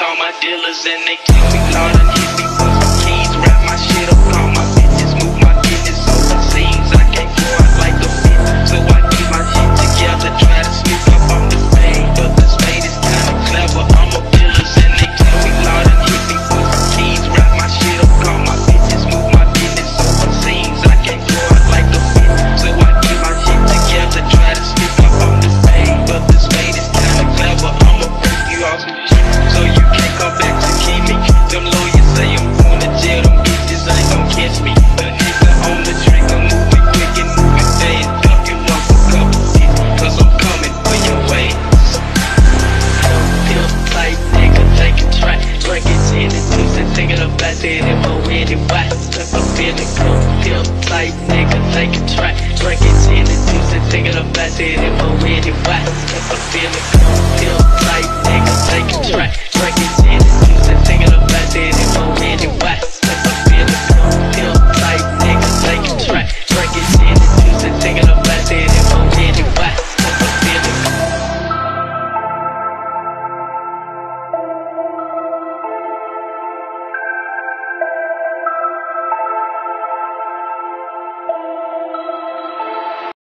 call my dealers and they tell me, Lord, I need me for some keys. Wrap my shit up, call my bitches, move my business overseas. I can't go out like a bitch, so I keep my shit together. Try to sneak up on the fade, but the spade is kinda clever. I'm a dealers and they tell me, Lord, I need me for some keys. Wrap my shit up, call my bitches, move my business overseas. I can't go out like a bitch, so I keep my shit together. Try to sneak up on the fade, but the spade is kinda clever. I'ma break you off some shit, so you can't come back to keep me. Them lawyers say I'm going to jail, them bitches ain't gon' catch me. The nigga on the trigger, moving quick and moving fast. Ducking off a couple hits, cause I'm coming for your way. Feel like nigga, take a track. Drink it in the juice and thinking about that in my weird white. Cause I'm feeling good. Feel like nigga, take a track. Drink it in the juice and thinking about that in my weird white. Cause I'm feeling good.